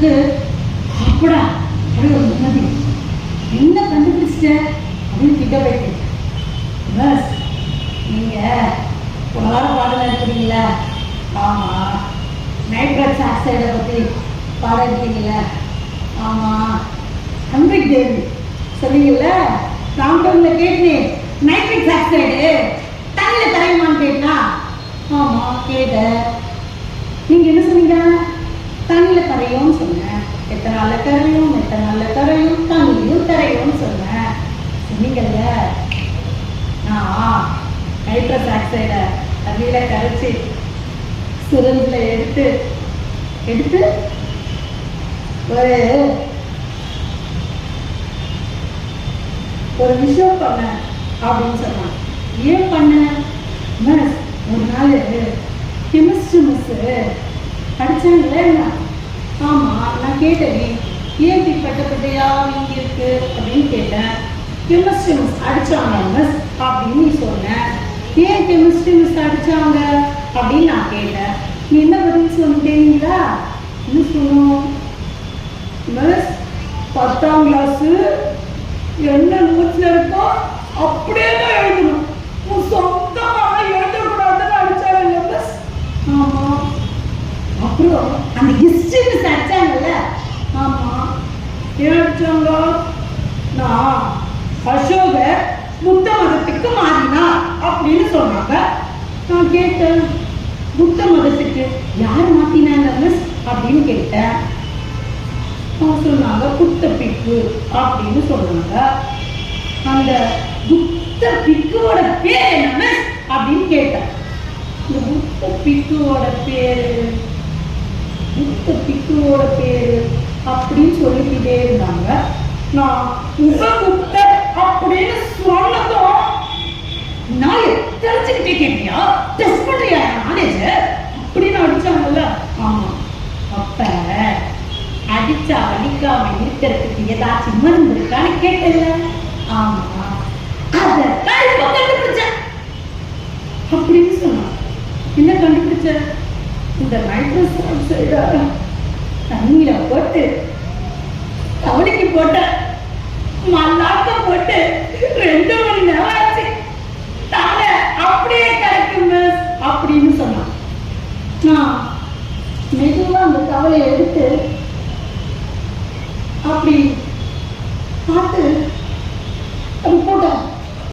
மனசுக்கு அப்படா அப்படி ஒரு நிம்மதி. என்ன கண்டுபிடிச்சிட்ட அப்படின்னு கிட்ட போயிட்டு, பஸ் நீங்கள் உங்களால பாடல இருக்கிறீங்களா? ஆமாம். நைட்ரஸ் ஆக்சைடை பற்றி பாட இருக்கீங்களா? ஆமாம். ஹண்ட்ரட் தேவி சொன்னீங்கல்ல, லாக்டவுனில் கேட்டேன். நைட்ரிக் ஆக்சைடு தண்ணியில் கரையுமான்னு கேட்டா? ஆமாம் கேட்டேன். நீங்கள் என்ன சொன்னீங்க? தண்ணியில் கரையும்னு சொன்னேன். எத்தனை நாளில் கரையும், எத்தனை நாளில் கரையும், தண்ணியும் கரையும்னு சொன்னேன். சொன்னீங்கல்ல. நான் நைட்ரஸ் ஆக்சைடை தண்ணியில் கரைச்சி சுரந்தில் எடுத்து ஒரு விஷயம் பண்ண அப்படின்னு சொன்னான். ஏன் பண்ண? மிஸ் ஒரு நாள் கெமிஸ்ட்ரி மிஸ்ஸு படித்தாங்களே. ஆமாம், நான் கேட்டேன் ஏன் இப்படி பட்டப்பட்டையா இங்கே இருக்கு அப்படின்னு கேட்டேன். கெமிஸ்ட்ரி மிஸ் அடித்தாங்க மிஸ் அப்படின்னு நீ சொன்னேன். ஏன் கெமிஸ்ட்ரி மிஸ் அடித்தாங்க அப்படின்னு நான் கேட்டேன். நீ என்ன பதில் சொல்லிட்டீங்களா? என்ன சொன்னோம்? மிஸ் 10ஆம் கிளாஸு என்ன நோட்ஸில் இருக்கோ அப்படியே தான் எழுதணும், சொந்தமாக எழுதக்கூடாதுன்னு அடிச்சாங்க மிஸ். ஆமாம். அப்புறம் அந்த ஹிஸ்ட்ரி மிஸ் அடிச்சாங்கல்ல? ஆமாம். ஏன் அடிச்சாங்க? நான் அசோக புத்த மதத்துக்கு மாறினா அப்படின்னு சொன்னாங்க. நான் கேட்டேன், புத்த மதத்துக்கு யார் மாத்தினாங்க மிஸ் அப்படின்னு கேட்டேன். சொன்னாங்க புத்த பிக்கு அப்படின்னு சொன்னாங்க. அந்த புத்த பிக்குவோட பேர் என்ன மிஸ் அப்படின்னு கேட்டேன். இந்த புத்த பிக்குவோட பேரு அப்படின்னு சொல்லிக்கிட்டே இருந்தாங்க. நான் உபகுப்தர் அப்படின்னு சொன்னதும் நான் தெரிஞ்சுக்கிட்டே கேட்டியா, டெஸ்ட் பண்றியா நாலேஜ் அப்படின்னு அடிச்சாங்கல்ல? ஆமா. அப்ப அடிச்சா வலிக்காம இருக்கிறதுக்கு ஏதாச்சும் மருந்து இருக்கான்னு கேட்டல? ஆமா. அத கண்டுபிடிச்சேன் அப்படின்னு சொன்னான். என்ன கண்டுபிடிச்ச? இந்த நைட்ரஸ் ஆக்சைடை தண்ணியில போட்டு அவனுக்கு போட்ட மல்லாக்க போட்டு 2 மணி நேரம்